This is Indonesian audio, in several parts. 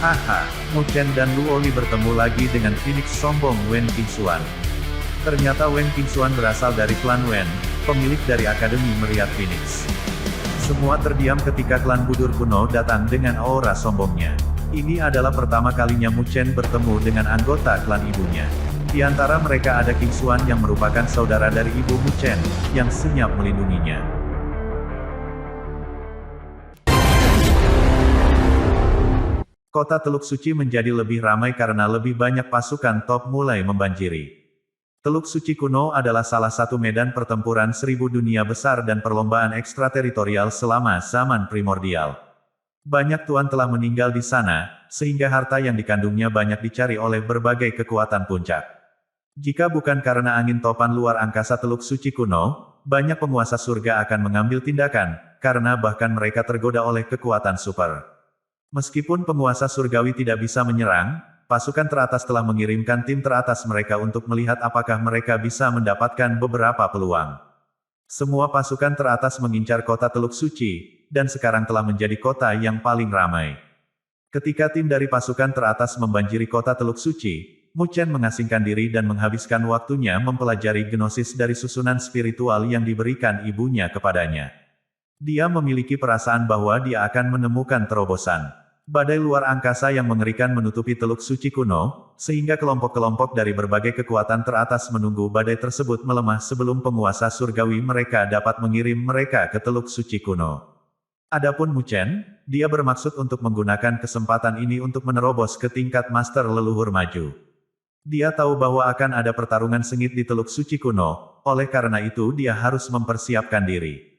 Haha, Mu Chen dan Luo Li bertemu lagi dengan Phoenix sombong Wen Qingxuan. Ternyata Wen Qingxuan berasal dari klan Wen, pemilik dari Akademi Meriat Phoenix. Semua terdiam ketika klan Budur kuno datang dengan aura sombongnya. Ini adalah pertama kalinya Mu Chen bertemu dengan anggota klan ibunya. Di antara mereka ada Qingxuan yang merupakan saudara dari ibu Mu Chen, yang senyap melindunginya. Kota Teluk Suci menjadi lebih ramai karena lebih banyak pasukan top mulai membanjiri. Teluk Suci kuno adalah salah satu medan pertempuran seribu dunia besar dan perlombaan ekstrateritorial selama zaman primordial. Banyak tuan telah meninggal di sana, sehingga harta yang dikandungnya banyak dicari oleh berbagai kekuatan puncak. Jika bukan karena angin topan luar angkasa Teluk Suci kuno, banyak penguasa surga akan mengambil tindakan, karena bahkan mereka tergoda oleh kekuatan super. Meskipun penguasa surgawi tidak bisa menyerang, pasukan teratas telah mengirimkan tim teratas mereka untuk melihat apakah mereka bisa mendapatkan beberapa peluang. Semua pasukan teratas mengincar kota Teluk Suci, dan sekarang telah menjadi kota yang paling ramai. Ketika tim dari pasukan teratas membanjiri kota Teluk Suci, Mu Chen mengasingkan diri dan menghabiskan waktunya mempelajari gnosis dari susunan spiritual yang diberikan ibunya kepadanya. Dia memiliki perasaan bahwa dia akan menemukan terobosan. Badai luar angkasa yang mengerikan menutupi Teluk Suci kuno, sehingga kelompok-kelompok dari berbagai kekuatan teratas menunggu badai tersebut melemah sebelum penguasa surgawi mereka dapat mengirim mereka ke Teluk Suci kuno. Adapun Mu Chen, dia bermaksud untuk menggunakan kesempatan ini untuk menerobos ke tingkat master leluhur maju. Dia tahu bahwa akan ada pertarungan sengit di Teluk Suci kuno, oleh karena itu dia harus mempersiapkan diri.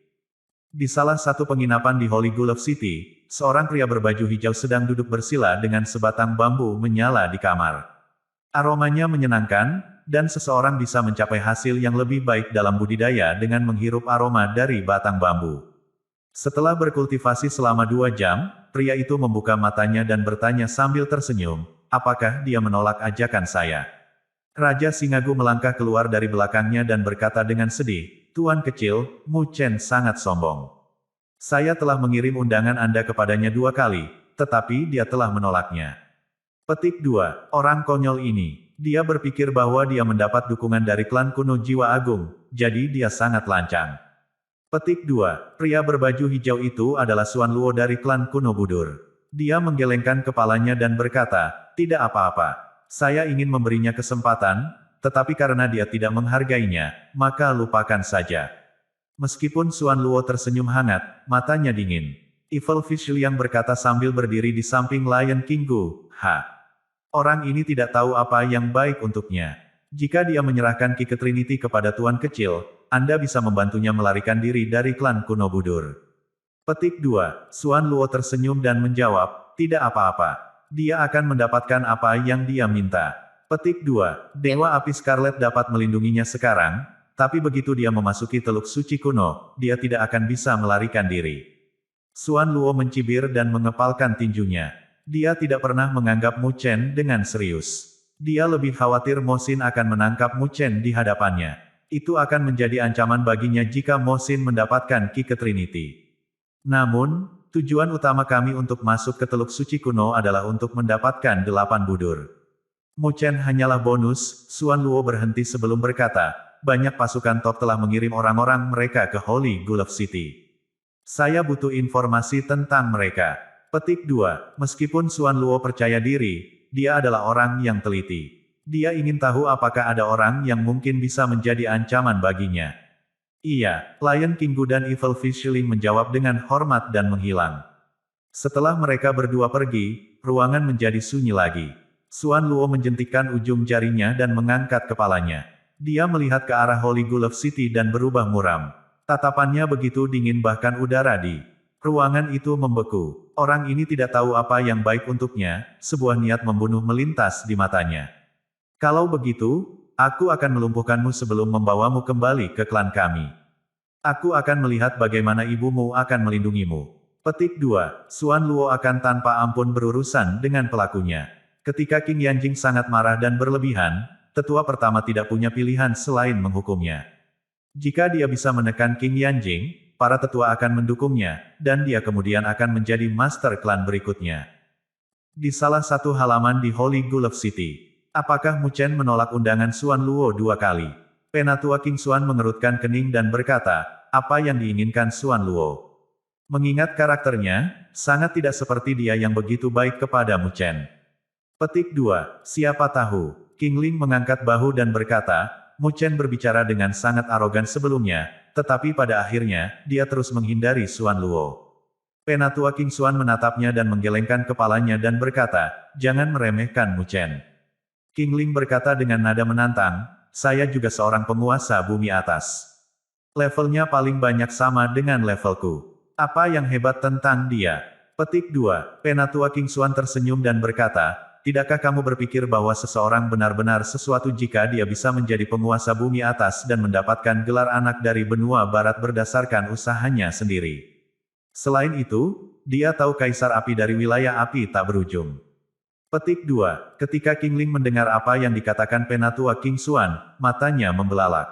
Di salah satu penginapan di Holy Gulf City, seorang pria berbaju hijau sedang duduk bersila dengan sebatang bambu menyala di kamar. Aromanya menyenangkan, dan seseorang bisa mencapai hasil yang lebih baik dalam budidaya dengan menghirup aroma dari batang bambu. Setelah berkultivasi selama 2 jam, pria itu membuka matanya dan bertanya sambil tersenyum, apakah dia menolak ajakan saya? Raja Singagu melangkah keluar dari belakangnya dan berkata dengan sedih, Tuan kecil, Mu Chen sangat sombong. Saya telah mengirim undangan Anda kepadanya 2 kali, tetapi dia telah menolaknya. Petik 2. Orang konyol ini. Dia berpikir bahwa dia mendapat dukungan dari klan kuno Jiwa Agung, jadi dia sangat lancang. Petik 2. Pria berbaju hijau itu adalah Xuan Luo dari klan kuno Budur. Dia menggelengkan kepalanya dan berkata, tidak apa-apa. Saya ingin memberinya kesempatan, tetapi karena dia tidak menghargainya, maka lupakan saja. Meskipun Xuan Luo tersenyum hangat, matanya dingin. Evil Fish yang berkata sambil berdiri di samping Lion King Gu, orang ini tidak tahu apa yang baik untuknya. Jika dia menyerahkan Ki Trinity kepada Tuan kecil, Anda bisa membantunya melarikan diri dari klan kuno Budur. Petik 2. Xuan Luo tersenyum dan menjawab, tidak apa-apa. Dia akan mendapatkan apa yang dia minta. Petik 2. Dewa Api Scarlet dapat melindunginya sekarang, tapi begitu dia memasuki Teluk Suci kuno, dia tidak akan bisa melarikan diri. Xuan Luo mencibir dan mengepalkan tinjunya. Dia tidak pernah menganggap Mu Chen dengan serius. Dia lebih khawatir Mo Xin akan menangkap Mu Chen di hadapannya. Itu akan menjadi ancaman baginya jika Mo Xin mendapatkan Ki Trinity. Namun, tujuan utama kami untuk masuk ke Teluk Suci kuno adalah untuk mendapatkan 8 budur. Mu Chen hanyalah bonus, Xuan Luo berhenti sebelum berkata, banyak pasukan top telah mengirim orang-orang mereka ke Holy Gulf City. Saya butuh informasi tentang mereka. Petik 2. Meskipun Xuan Luo percaya diri, dia adalah orang yang teliti. Dia ingin tahu apakah ada orang yang mungkin bisa menjadi ancaman baginya. Iya, Lion King Gu dan Evil Fish menjawab dengan hormat dan menghilang. Setelah mereka berdua pergi, ruangan menjadi sunyi lagi. Xuan Luo menjentikkan ujung jarinya dan mengangkat kepalanya. Dia melihat ke arah Holy Gulf City dan berubah muram. Tatapannya begitu dingin bahkan udara di ruangan itu membeku. Orang ini tidak tahu apa yang baik untuknya, sebuah niat membunuh melintas di matanya. Kalau begitu, aku akan melumpuhkanmu sebelum membawamu kembali ke klan kami. Aku akan melihat bagaimana ibumu akan melindungimu. Petik 2. Xuan Luo akan tanpa ampun berurusan dengan pelakunya. Ketika King Yanjing sangat marah dan berlebihan, tetua pertama tidak punya pilihan selain menghukumnya. Jika dia bisa menekan King Yanjing, para tetua akan mendukungnya, dan dia kemudian akan menjadi master klan berikutnya. Di salah satu halaman di Holy Gulf City. Apakah Mu Chen menolak undangan Xuan Luo 2 kali? Penatua King Xuan mengerutkan kening dan berkata, apa yang diinginkan Xuan Luo? Mengingat karakternya, sangat tidak seperti dia yang begitu baik kepada Mu Chen. Petik 2. Siapa tahu? King Ling mengangkat bahu dan berkata, Mu Chen berbicara dengan sangat arogan sebelumnya, tetapi pada akhirnya, dia terus menghindari Xuan Luo. Penatua King Xuan menatapnya dan menggelengkan kepalanya dan berkata, jangan meremehkan Mu Chen. King Ling berkata dengan nada menantang, saya juga seorang penguasa bumi atas. Levelnya paling banyak sama dengan levelku. Apa yang hebat tentang dia? Petik 2. Penatua King Xuan tersenyum dan berkata, tidakkah kamu berpikir bahwa seseorang benar-benar sesuatu jika dia bisa menjadi penguasa bumi atas dan mendapatkan gelar anak dari benua barat berdasarkan usahanya sendiri? Selain itu, dia tahu kaisar api dari wilayah api tak berujung. Petik 2. Ketika King Ling mendengar apa yang dikatakan Penatua King Xuan, matanya membelalak.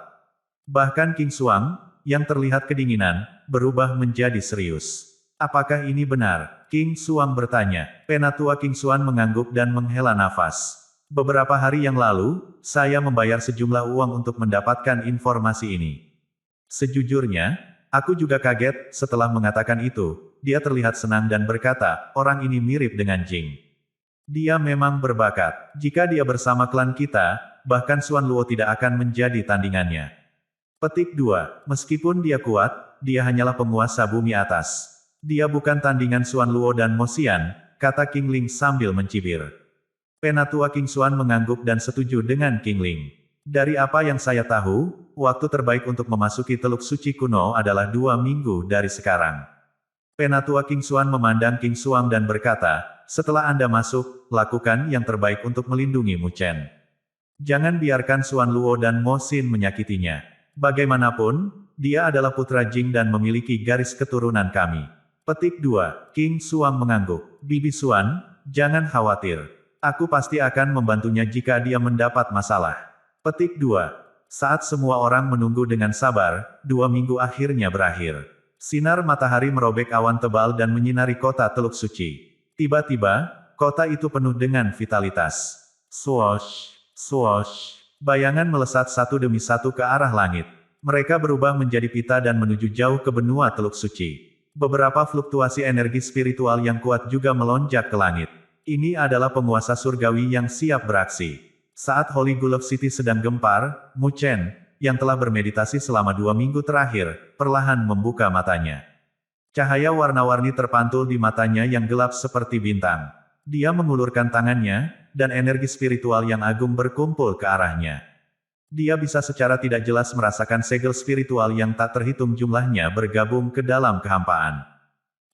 Bahkan King Xuan, yang terlihat kedinginan, berubah menjadi serius. Apakah ini benar? King Xuan bertanya. Penatua King Xuan mengangguk dan menghela nafas. Beberapa hari yang lalu, saya membayar sejumlah uang untuk mendapatkan informasi ini. Sejujurnya, aku juga kaget setelah mengatakan itu. Dia terlihat senang dan berkata, orang ini mirip dengan Jing. Dia memang berbakat. Jika dia bersama klan kita, bahkan Xuan Luo tidak akan menjadi tandingannya. Petik 2. Meskipun dia kuat, dia hanyalah penguasa bumi atas. Dia bukan tandingan Xuan Luo dan Mo Xian, kata King Ling sambil mencibir. Penatua King Xuan mengangguk dan setuju dengan King Ling. Dari apa yang saya tahu, waktu terbaik untuk memasuki Teluk Suci kuno adalah 2 minggu dari sekarang. Penatua King Xuan memandang King Xuan dan berkata, setelah Anda masuk, lakukan yang terbaik untuk melindungi Mu Chen. Jangan biarkan Xuan Luo dan Mo Xin menyakitinya. Bagaimanapun, dia adalah putra Jing dan memiliki garis keturunan kami. Petik 2. King Xuan mengangguk. Bibi Xuan, jangan khawatir. Aku pasti akan membantunya jika dia mendapat masalah. Petik 2. Saat semua orang menunggu dengan sabar, 2 minggu akhirnya berakhir. Sinar matahari merobek awan tebal dan menyinari kota Teluk Suci. Tiba-tiba, kota itu penuh dengan vitalitas. Swoosh, swoosh. Bayangan melesat satu demi satu ke arah langit. Mereka berubah menjadi pita dan menuju jauh ke benua Teluk Suci. Beberapa fluktuasi energi spiritual yang kuat juga melonjak ke langit. Ini adalah penguasa surgawi yang siap beraksi. Saat Holy Gulf City sedang gempar, Mu Chen, yang telah bermeditasi selama 2 minggu terakhir, perlahan membuka matanya. Cahaya warna-warni terpantul di matanya yang gelap seperti bintang. Dia mengulurkan tangannya, dan energi spiritual yang agung berkumpul ke arahnya. Dia bisa secara tidak jelas merasakan segel spiritual yang tak terhitung jumlahnya bergabung ke dalam kehampaan.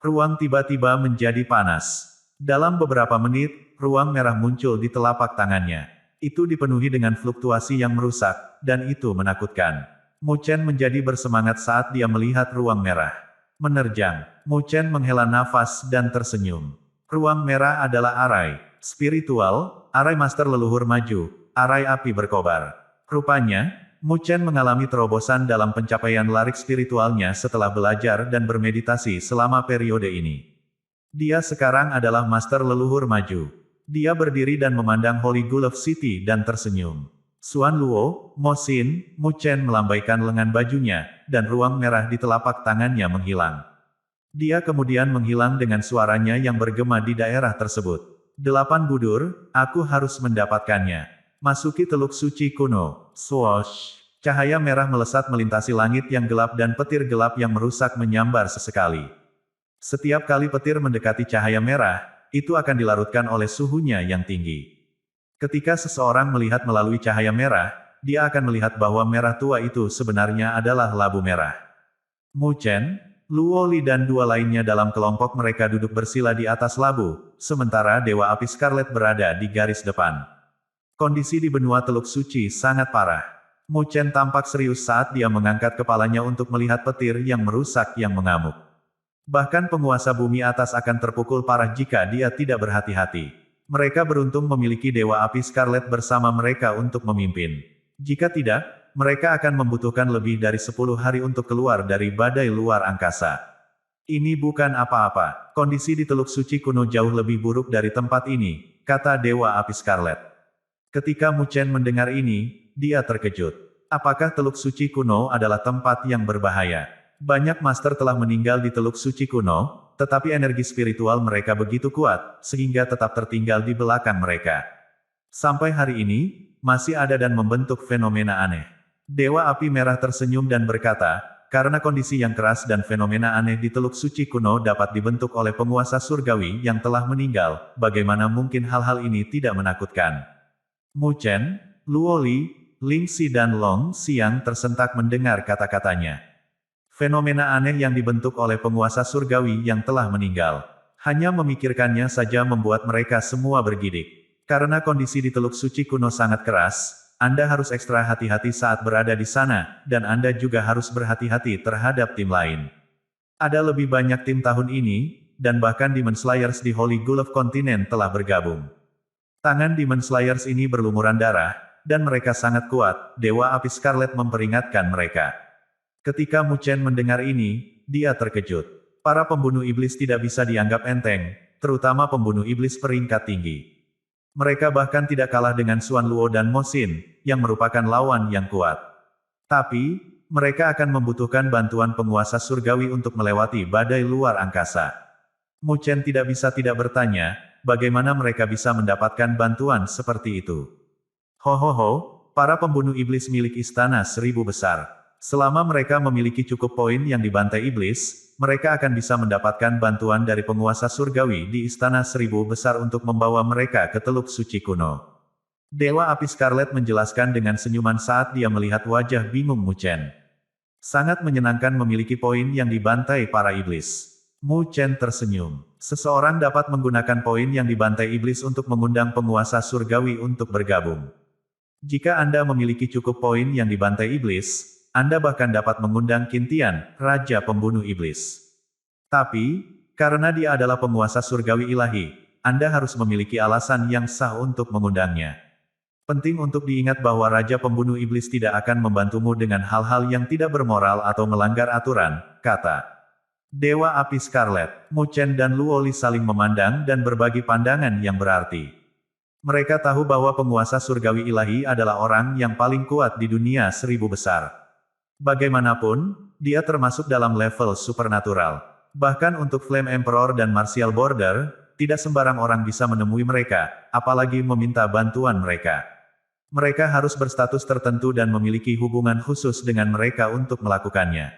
Ruang tiba-tiba menjadi panas. Dalam beberapa menit, ruang merah muncul di telapak tangannya. Itu dipenuhi dengan fluktuasi yang merusak, dan itu menakutkan. Mu Chen menjadi bersemangat saat dia melihat ruang merah. Menerjang, Mu Chen menghela nafas dan tersenyum. Ruang merah adalah arai spiritual, arai master leluhur maju, arai api berkobar. Rupanya, Mu Chen mengalami terobosan dalam pencapaian larik spiritualnya setelah belajar dan bermeditasi selama periode ini. Dia sekarang adalah master leluhur maju. Dia berdiri dan memandang Holy Gulf City dan tersenyum. Xuan Luo, Mo Xin, Mu Chen melambaikan lengan bajunya, dan ruang merah di telapak tangannya menghilang. Dia kemudian menghilang dengan suaranya yang bergema di daerah tersebut. 8 budur, aku harus mendapatkannya. Masuki Teluk Suci kuno. Swoosh. Cahaya merah melesat melintasi langit yang gelap dan petir gelap yang merusak menyambar sesekali. Setiap kali petir mendekati cahaya merah, itu akan dilarutkan oleh suhunya yang tinggi. Ketika seseorang melihat melalui cahaya merah, dia akan melihat bahwa merah tua itu sebenarnya adalah labu merah. Mu Chen, Luo Li dan 2 lainnya dalam kelompok mereka duduk bersila di atas labu, sementara Dewa Api Scarlet berada di garis depan. Kondisi di benua Teluk Suci sangat parah. Mu Chen tampak serius saat dia mengangkat kepalanya untuk melihat petir yang merusak yang mengamuk. Bahkan penguasa bumi atas akan terpukul parah jika dia tidak berhati-hati. Mereka beruntung memiliki Dewa Api Scarlet bersama mereka untuk memimpin. Jika tidak, mereka akan membutuhkan lebih dari 10 hari untuk keluar dari badai luar angkasa. Ini bukan apa-apa. Kondisi di Teluk Suci kuno jauh lebih buruk dari tempat ini, kata Dewa Api Scarlet. Ketika Mu Chen mendengar ini, dia terkejut. Apakah Teluk Suci kuno adalah tempat yang berbahaya? Banyak master telah meninggal di Teluk Suci kuno, tetapi energi spiritual mereka begitu kuat, sehingga tetap tertinggal di belakang mereka. Sampai hari ini, masih ada dan membentuk fenomena aneh. Dewa Api Merah tersenyum dan berkata, karena kondisi yang keras dan fenomena aneh di Teluk Suci kuno dapat dibentuk oleh penguasa surgawi yang telah meninggal, bagaimana mungkin hal-hal ini tidak menakutkan? Mu Chen, Luo Li, Ling Xi dan Long Xiang tersentak mendengar kata-katanya. Fenomena aneh yang dibentuk oleh penguasa surgawi yang telah meninggal. Hanya memikirkannya saja membuat mereka semua bergidik. Karena kondisi di Teluk Suci kuno sangat keras, Anda harus ekstra hati-hati saat berada di sana, dan Anda juga harus berhati-hati terhadap tim lain. Ada lebih banyak tim tahun ini, dan bahkan Demon Slayers di Holy Gulf Continent telah bergabung. Tangan Demon Slayers ini berlumuran darah, dan mereka sangat kuat, Dewa Api Scarlet memperingatkan mereka. Ketika Mu Chen mendengar ini, dia terkejut. Para pembunuh iblis tidak bisa dianggap enteng, terutama pembunuh iblis peringkat tinggi. Mereka bahkan tidak kalah dengan Xuan Luo dan Mo Xin, yang merupakan lawan yang kuat. Tapi, mereka akan membutuhkan bantuan penguasa surgawi untuk melewati badai luar angkasa. Mu Chen tidak bisa tidak bertanya, bagaimana mereka bisa mendapatkan bantuan seperti itu. Para pembunuh iblis milik Istana Seribu Besar. Selama mereka memiliki cukup poin yang dibantai iblis, mereka akan bisa mendapatkan bantuan dari penguasa surgawi di Istana Seribu Besar untuk membawa mereka ke Teluk Suci kuno. Dewa Api Scarlet menjelaskan dengan senyuman saat dia melihat wajah bingung Mu Chen. Sangat menyenangkan memiliki poin yang dibantai para iblis. Mu Chen tersenyum. Seseorang dapat menggunakan poin yang dibantai iblis untuk mengundang penguasa surgawi untuk bergabung. Jika Anda memiliki cukup poin yang dibantai iblis, Anda bahkan dapat mengundang Qin Tian, Raja Pembunuh Iblis. Tapi, karena dia adalah penguasa surgawi ilahi, Anda harus memiliki alasan yang sah untuk mengundangnya. Penting untuk diingat bahwa Raja Pembunuh Iblis tidak akan membantumu dengan hal-hal yang tidak bermoral atau melanggar aturan, kata Dewa Api Scarlet. Mu Chen dan Luo Li saling memandang dan berbagi pandangan yang berarti. Mereka tahu bahwa penguasa surgawi ilahi adalah orang yang paling kuat di dunia seribu besar. Bagaimanapun, dia termasuk dalam level supernatural. Bahkan untuk Flame Emperor dan Martial Border, tidak sembarang orang bisa menemui mereka, apalagi meminta bantuan mereka. Mereka harus berstatus tertentu dan memiliki hubungan khusus dengan mereka untuk melakukannya.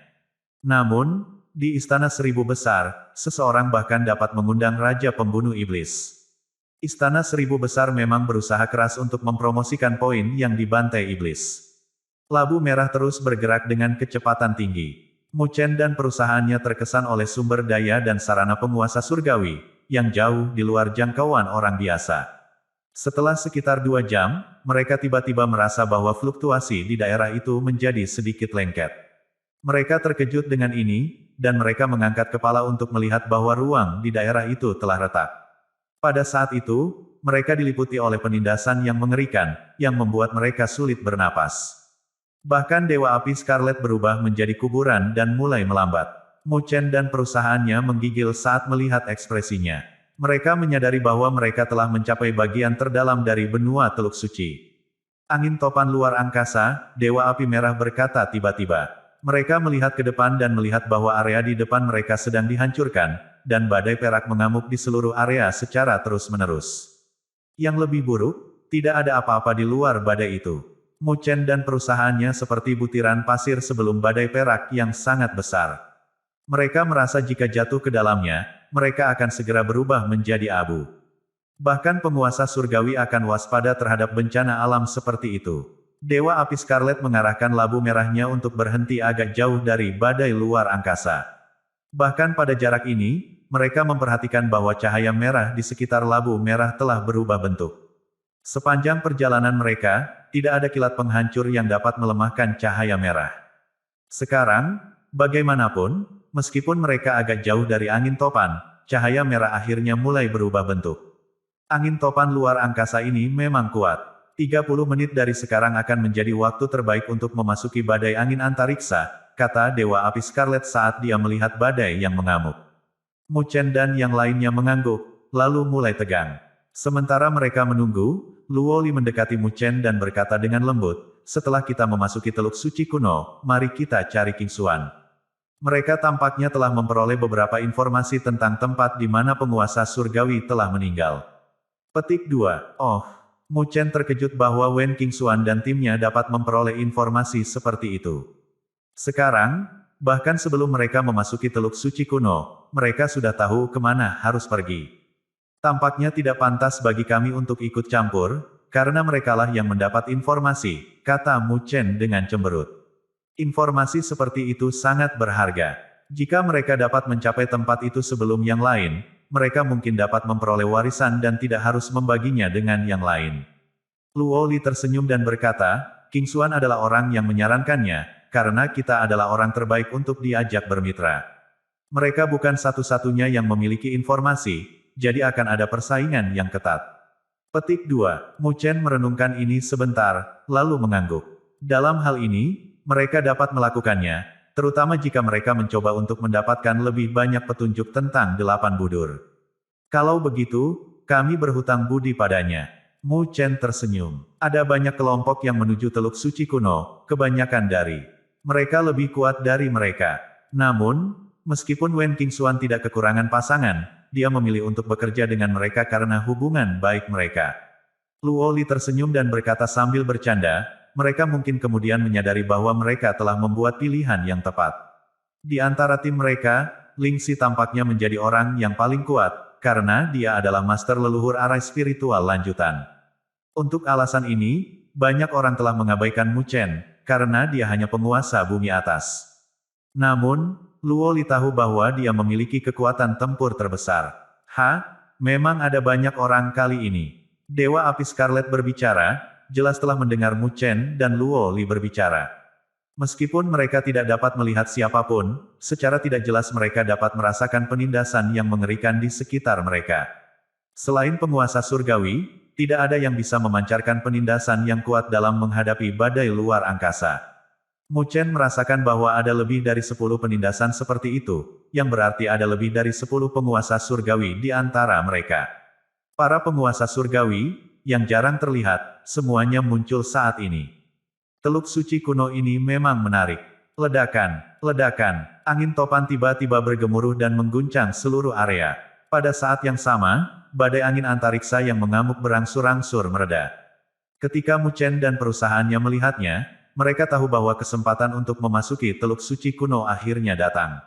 Namun, di Istana Seribu Besar, seseorang bahkan dapat mengundang Raja Pembunuh Iblis. Istana Seribu Besar memang berusaha keras untuk mempromosikan poin yang dibantai iblis. Labu merah terus bergerak dengan kecepatan tinggi. Mu Chen dan perusahaannya terkesan oleh sumber daya dan sarana penguasa surgawi, yang jauh di luar jangkauan orang biasa. Setelah sekitar 2 jam, mereka tiba-tiba merasa bahwa fluktuasi di daerah itu menjadi sedikit lengket. Mereka terkejut dengan ini, dan mereka mengangkat kepala untuk melihat bahwa ruang di daerah itu telah retak. Pada saat itu, mereka diliputi oleh penindasan yang mengerikan, yang membuat mereka sulit bernapas. Bahkan Dewa Api Scarlet berubah menjadi kuburan dan mulai melambat. Mu Chen dan perusahaannya menggigil saat melihat ekspresinya. Mereka menyadari bahwa mereka telah mencapai bagian terdalam dari benua Teluk Suci. Angin topan luar angkasa, Dewa Api Merah berkata tiba-tiba. Mereka melihat ke depan dan melihat bahwa area di depan mereka sedang dihancurkan, dan badai perak mengamuk di seluruh area secara terus-menerus. Yang lebih buruk, tidak ada apa-apa di luar badai itu. Mu Chen dan perusahaannya seperti butiran pasir sebelum badai perak yang sangat besar. Mereka merasa jika jatuh ke dalamnya, mereka akan segera berubah menjadi abu. Bahkan penguasa surgawi akan waspada terhadap bencana alam seperti itu. Dewa Api Scarlet mengarahkan labu merahnya untuk berhenti agak jauh dari badai luar angkasa. Bahkan pada jarak ini, mereka memperhatikan bahwa cahaya merah di sekitar labu merah telah berubah bentuk. Sepanjang perjalanan mereka, tidak ada kilat penghancur yang dapat melemahkan cahaya merah. Sekarang, bagaimanapun, meskipun mereka agak jauh dari angin topan, cahaya merah akhirnya mulai berubah bentuk. Angin topan luar angkasa ini memang kuat. 30 menit dari sekarang akan menjadi waktu terbaik untuk memasuki badai angin antariksa, kata Dewa Api Scarlet saat dia melihat badai yang mengamuk. Mu Chen dan yang lainnya mengangguk, lalu mulai tegang. Sementara mereka menunggu, Luo Li mendekati Mu Chen dan berkata dengan lembut, setelah kita memasuki Teluk Suci Kuno, mari kita cari King Xuan. Mereka tampaknya telah memperoleh beberapa informasi tentang tempat di mana penguasa surgawi telah meninggal. Petik 2. Oh, Mu Chen terkejut bahwa Wen King Xuan dan timnya dapat memperoleh informasi seperti itu. Sekarang, bahkan sebelum mereka memasuki Teluk Suci Kuno, mereka sudah tahu kemana harus pergi. Tampaknya tidak pantas bagi kami untuk ikut campur, karena merekalah yang mendapat informasi, kata Mu Chen dengan cemberut. Informasi seperti itu sangat berharga. Jika mereka dapat mencapai tempat itu sebelum yang lain, mereka mungkin dapat memperoleh warisan dan tidak harus membaginya dengan yang lain. Luo Li tersenyum dan berkata, King Xuan adalah orang yang menyarankannya, karena kita adalah orang terbaik untuk diajak bermitra. Mereka bukan satu-satunya yang memiliki informasi, jadi akan ada persaingan yang ketat. Petik 2. Mu Chen merenungkan ini sebentar, lalu mengangguk. Dalam hal ini, mereka dapat melakukannya, terutama jika mereka mencoba untuk mendapatkan lebih banyak petunjuk tentang 8 budur. Kalau begitu, kami berhutang budi padanya. Mu Chen tersenyum. Ada banyak kelompok yang menuju Teluk Suci Kuno, kebanyakan dari mereka lebih kuat dari mereka. Namun, meskipun Wen King Xuan tidak kekurangan pasangan, dia memilih untuk bekerja dengan mereka karena hubungan baik mereka. Luo Li tersenyum dan berkata sambil bercanda, mereka mungkin kemudian menyadari bahwa mereka telah membuat pilihan yang tepat. Di antara tim mereka, Ling Xi tampaknya menjadi orang yang paling kuat, karena dia adalah master leluhur arai spiritual lanjutan. Untuk alasan ini, banyak orang telah mengabaikan Mu Chen, karena dia hanya penguasa bumi atas. Namun, Luo Li tahu bahwa dia memiliki kekuatan tempur terbesar. Memang ada banyak orang kali ini. Dewa Api Scarlet berbicara, jelas telah mendengar Mu Chen dan Luo Li berbicara. Meskipun mereka tidak dapat melihat siapapun, secara tidak jelas mereka dapat merasakan penindasan yang mengerikan di sekitar mereka. Selain penguasa surgawi, tidak ada yang bisa memancarkan penindasan yang kuat dalam menghadapi badai luar angkasa. Mu Chen merasakan bahwa ada lebih dari 10 penindasan seperti itu, yang berarti ada lebih dari 10 penguasa surgawi di antara mereka. Para penguasa surgawi, yang jarang terlihat, semuanya muncul saat ini. Teluk Suci Kuno ini memang menarik. Ledakan, angin topan tiba-tiba bergemuruh dan mengguncang seluruh area. Pada saat yang sama, badai angin antariksa yang mengamuk berangsur-angsur mereda. Ketika Mu Chen dan perusahaannya melihatnya, mereka tahu bahwa kesempatan untuk memasuki Teluk Suci Kuno akhirnya datang.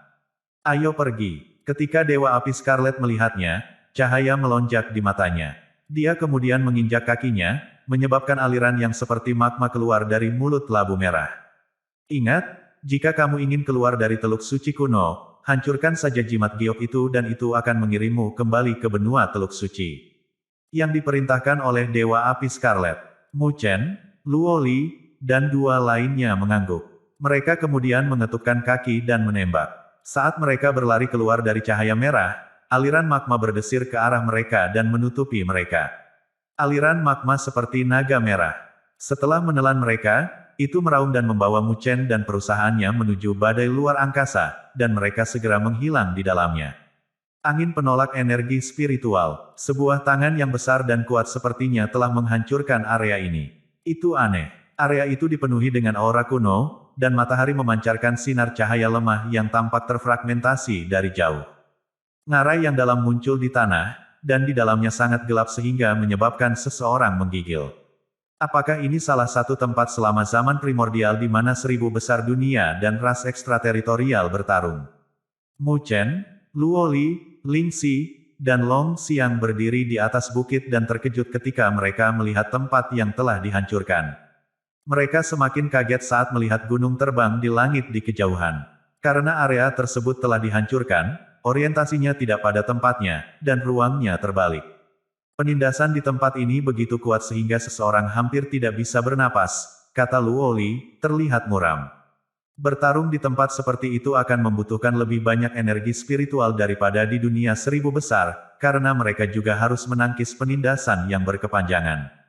Ayo pergi. Ketika Dewa Api Scarlet melihatnya, cahaya melonjak di matanya. Dia kemudian menginjak kakinya, menyebabkan aliran yang seperti magma keluar dari mulut labu merah. Ingat, jika kamu ingin keluar dari Teluk Suci Kuno, hancurkan saja jimat giok itu dan itu akan mengirimmu kembali ke benua Teluk Suci. Yang diperintahkan oleh Dewa Api Scarlet. Mu Chen, Luo Li, dan 2 lainnya mengangguk. Mereka kemudian mengetukkan kaki dan menembak. Saat mereka berlari keluar dari cahaya merah, aliran magma berdesir ke arah mereka dan menutupi mereka. Aliran magma seperti naga merah. Setelah menelan mereka, itu meraung dan membawa Mu Chen dan perusahaannya menuju badai luar angkasa, dan mereka segera menghilang di dalamnya. Angin penolak energi spiritual, sebuah tangan yang besar dan kuat sepertinya telah menghancurkan area ini. Itu aneh. Area itu dipenuhi dengan aura kuno, dan matahari memancarkan sinar cahaya lemah yang tampak terfragmentasi dari jauh. Ngarai yang dalam muncul di tanah, dan di dalamnya sangat gelap sehingga menyebabkan seseorang menggigil. Apakah ini salah satu tempat selama zaman primordial di mana 1000 besar dunia dan ras ekstrateritorial bertarung? Mu Chen, Luo Li, Ling Xi, dan Long Xiang berdiri di atas bukit dan terkejut ketika mereka melihat tempat yang telah dihancurkan. Mereka semakin kaget saat melihat gunung terbang di langit di kejauhan. Karena area tersebut telah dihancurkan, orientasinya tidak pada tempatnya, dan ruangnya terbalik. Penindasan di tempat ini begitu kuat sehingga seseorang hampir tidak bisa bernapas, kata Luo Li, terlihat muram. Bertarung di tempat seperti itu akan membutuhkan lebih banyak energi spiritual daripada di dunia 1000 besar, karena mereka juga harus menangkis penindasan yang berkepanjangan.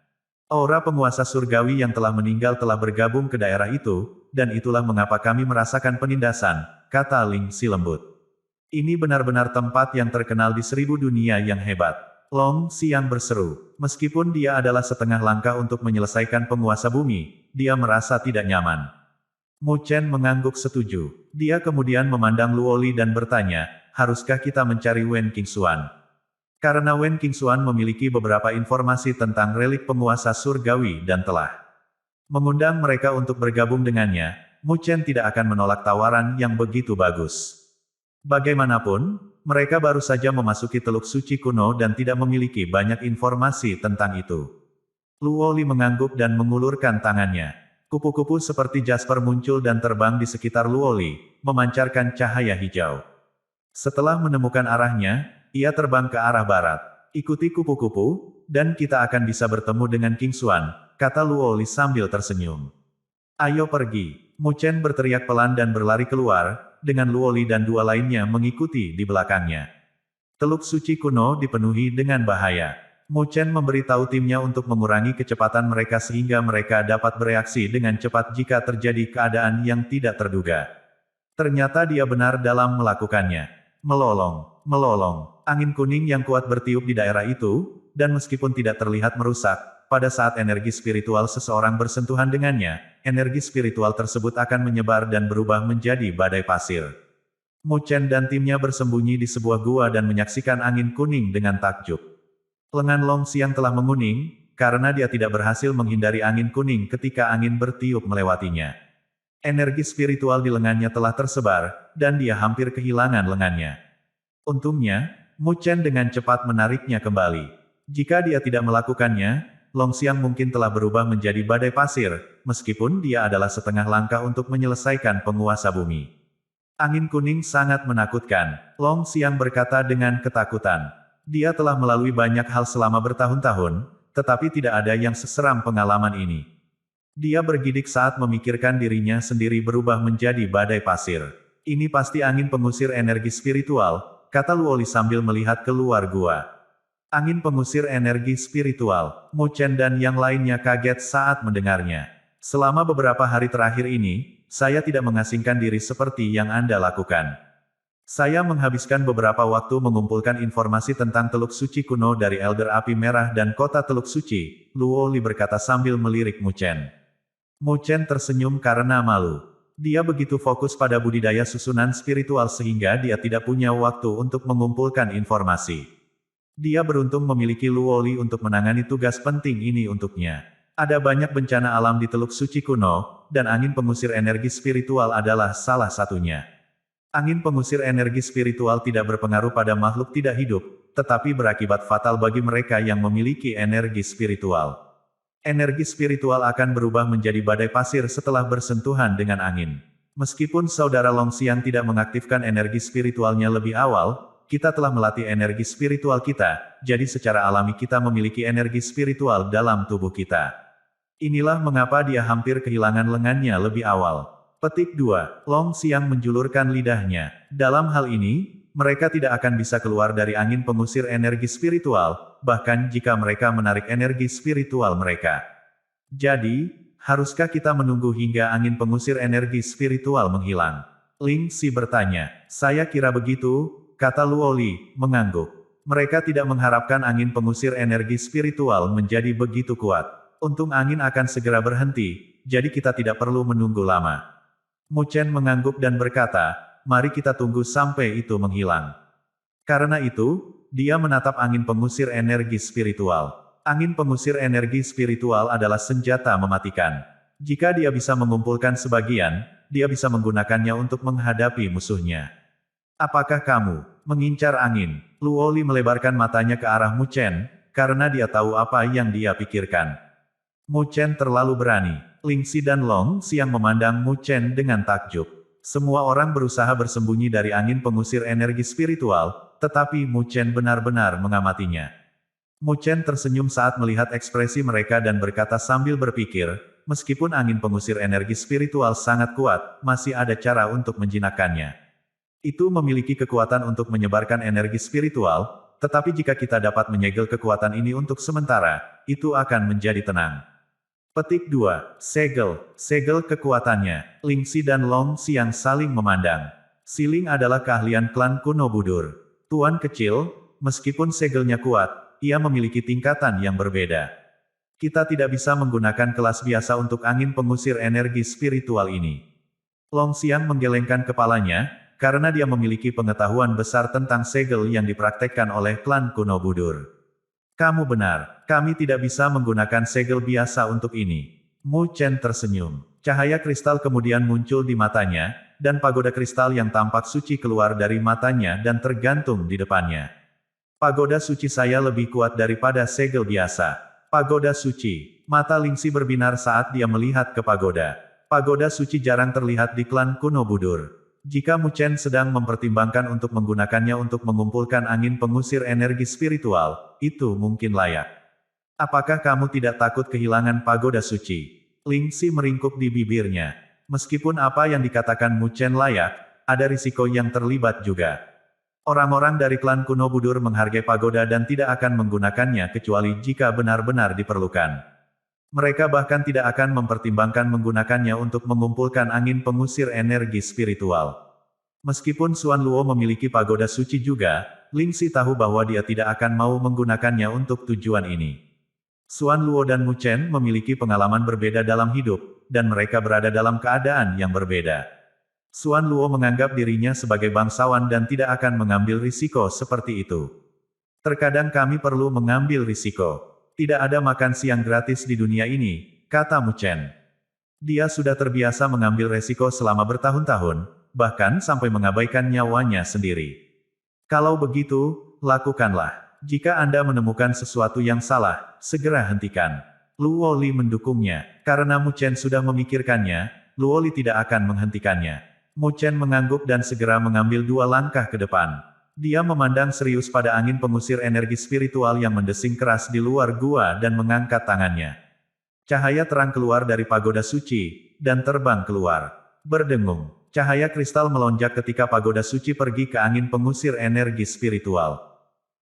Aura penguasa surgawi yang telah meninggal telah bergabung ke daerah itu, dan itulah mengapa kami merasakan penindasan, kata Ling Si lembut. Ini benar-benar tempat yang terkenal di 1000 dunia yang hebat. Long Xiang berseru. Meskipun dia adalah setengah langkah untuk menyelesaikan penguasa bumi, dia merasa tidak nyaman. Mu Chen mengangguk setuju. Dia kemudian memandang Luoli dan bertanya, haruskah kita mencari Wen Qingxuan? Karena Wen Qingxuan memiliki beberapa informasi tentang relik penguasa surgawi dan telah mengundang mereka untuk bergabung dengannya, Mu Chen tidak akan menolak tawaran yang begitu bagus. Bagaimanapun, mereka baru saja memasuki Teluk Suci kuno dan tidak memiliki banyak informasi tentang itu. Luoli mengangguk dan mengulurkan tangannya. Kupu-kupu seperti Jasper muncul dan terbang di sekitar Luoli, memancarkan cahaya hijau. Setelah menemukan arahnya, ia terbang ke arah barat. Ikuti kupu-kupu, dan kita akan bisa bertemu dengan Qingxuan, kata Luoli sambil tersenyum. Ayo pergi. Mu Chen berteriak pelan dan berlari keluar, dengan Luoli dan dua lainnya mengikuti di belakangnya. Teluk Suci kuno dipenuhi dengan bahaya. Mu Chen memberitahu timnya untuk mengurangi kecepatan mereka sehingga mereka dapat bereaksi dengan cepat jika terjadi keadaan yang tidak terduga. Ternyata dia benar dalam melakukannya. Melolong, melolong. Angin kuning yang kuat bertiup di daerah itu, dan meskipun tidak terlihat merusak, pada saat energi spiritual seseorang bersentuhan dengannya, energi spiritual tersebut akan menyebar dan berubah menjadi badai pasir. Mu Chen dan timnya bersembunyi di sebuah gua dan menyaksikan angin kuning dengan takjub. Lengan Long Xiang telah menguning, karena dia tidak berhasil menghindari angin kuning ketika angin bertiup melewatinya. Energi spiritual di lengannya telah tersebar, dan dia hampir kehilangan lengannya. Untungnya, Mu Chen dengan cepat menariknya kembali. Jika dia tidak melakukannya, Long Xiang mungkin telah berubah menjadi badai pasir, meskipun dia adalah setengah langkah untuk menyelesaikan penguasa bumi. Angin kuning sangat menakutkan, Long Xiang berkata dengan ketakutan. Dia telah melalui banyak hal selama bertahun-tahun, tetapi tidak ada yang seseram pengalaman ini. Dia bergidik saat memikirkan dirinya sendiri berubah menjadi badai pasir. Ini pasti angin pengusir energi spiritual, kata Luoli sambil melihat keluar gua. Angin pengusir energi spiritual. Mu Chen dan yang lainnya kaget saat mendengarnya. Selama beberapa hari terakhir ini, saya tidak mengasingkan diri seperti yang Anda lakukan. Saya menghabiskan beberapa waktu mengumpulkan informasi tentang Teluk Suci kuno dari Elder Api Merah dan Kota Teluk Suci, Luoli berkata sambil melirik Mu Chen. Mu Chen tersenyum karena malu. Dia begitu fokus pada budidaya susunan spiritual sehingga dia tidak punya waktu untuk mengumpulkan informasi. Dia beruntung memiliki Luoli untuk menangani tugas penting ini untuknya. Ada banyak bencana alam di Teluk Suci kuno, dan angin pengusir energi spiritual adalah salah satunya. Angin pengusir energi spiritual tidak berpengaruh pada makhluk tidak hidup, tetapi berakibat fatal bagi mereka yang memiliki energi spiritual. Energi spiritual akan berubah menjadi badai pasir setelah bersentuhan dengan angin. Meskipun saudara Long Xiang tidak mengaktifkan energi spiritualnya lebih awal, kita telah melatih energi spiritual kita, jadi secara alami kita memiliki energi spiritual dalam tubuh kita. Inilah mengapa dia hampir kehilangan lengannya lebih awal. Petik 2. Long Xiang menjulurkan lidahnya. Dalam hal ini, mereka tidak akan bisa keluar dari angin pengusir energi spiritual, bahkan jika mereka menarik energi spiritual mereka. Jadi, haruskah kita menunggu hingga angin pengusir energi spiritual menghilang? Ling Si bertanya. Saya kira begitu, kata Luoli, mengangguk. Mereka tidak mengharapkan angin pengusir energi spiritual menjadi begitu kuat. Untung angin akan segera berhenti, jadi kita tidak perlu menunggu lama. Mu Chen mengangguk dan berkata, mari kita tunggu sampai itu menghilang. Karena itu, dia menatap angin pengusir energi spiritual. Angin pengusir energi spiritual adalah senjata mematikan. Jika dia bisa mengumpulkan sebagian, dia bisa menggunakannya untuk menghadapi musuhnya. Apakah kamu mengincar angin? Luoli melebarkan matanya ke arah Mu Chen, karena dia tahu apa yang dia pikirkan. Mu Chen terlalu berani. Ling Si dan Long Xiang memandang Mu Chen dengan takjub. Semua orang berusaha bersembunyi dari angin pengusir energi spiritual, tetapi Mu Chen benar-benar mengamatinya. Mu Chen tersenyum saat melihat ekspresi mereka dan berkata sambil berpikir, meskipun angin pengusir energi spiritual sangat kuat, masih ada cara untuk menjinakkannya. Itu memiliki kekuatan untuk menyebarkan energi spiritual, tetapi jika kita dapat menyegel kekuatan ini untuk sementara, itu akan menjadi tenang. Petik 2. Segel. Segel kekuatannya. Ling Si dan Long Xiang saling memandang. Siling adalah keahlian klan kuno Budur. Tuan kecil, meskipun segelnya kuat, ia memiliki tingkatan yang berbeda. Kita tidak bisa menggunakan kelas biasa untuk angin pengusir energi spiritual ini. Long Xiang menggelengkan kepalanya, karena dia memiliki pengetahuan besar tentang segel yang dipraktekkan oleh klan kuno Budur. Kamu benar, kami tidak bisa menggunakan segel biasa untuk ini. Mu Chen tersenyum. Cahaya kristal kemudian muncul di matanya, dan pagoda kristal yang tampak suci keluar dari matanya dan tergantung di depannya. Pagoda suci saya lebih kuat daripada segel biasa. Pagoda suci. Mata Ling Si berbinar saat dia melihat ke pagoda. Pagoda suci jarang terlihat di klan kuno Budur. Jika Mu Chen sedang mempertimbangkan untuk menggunakannya untuk mengumpulkan angin pengusir energi spiritual, itu mungkin layak. Apakah kamu tidak takut kehilangan pagoda suci? Ling Si meringkuk di bibirnya. Meskipun apa yang dikatakan Mu Chen layak, ada risiko yang terlibat juga. Orang-orang dari klan kuno Budur menghargai pagoda dan tidak akan menggunakannya kecuali jika benar-benar diperlukan. Mereka bahkan tidak akan mempertimbangkan menggunakannya untuk mengumpulkan angin pengusir energi spiritual. Meskipun Xuan Luo memiliki pagoda suci juga, Ling Si tahu bahwa dia tidak akan mau menggunakannya untuk tujuan ini. Xuan Luo dan Mu Chen memiliki pengalaman berbeda dalam hidup, dan mereka berada dalam keadaan yang berbeda. Xuan Luo menganggap dirinya sebagai bangsawan dan tidak akan mengambil risiko seperti itu. Terkadang kami perlu mengambil risiko. Tidak ada makan siang gratis di dunia ini, kata Mu Chen. Dia sudah terbiasa mengambil resiko selama bertahun-tahun, bahkan sampai mengabaikan nyawanya sendiri. Kalau begitu, lakukanlah. Jika Anda menemukan sesuatu yang salah, segera hentikan. Luo Li mendukungnya. Karena Mu Chen sudah memikirkannya, Luo Li tidak akan menghentikannya. Mu Chen mengangguk dan segera mengambil 2 langkah ke depan. Dia memandang serius pada angin pengusir energi spiritual yang mendesing keras di luar gua dan mengangkat tangannya. Cahaya terang keluar dari pagoda suci, dan terbang keluar. Berdengung. Cahaya kristal melonjak ketika pagoda suci pergi ke angin pengusir energi spiritual.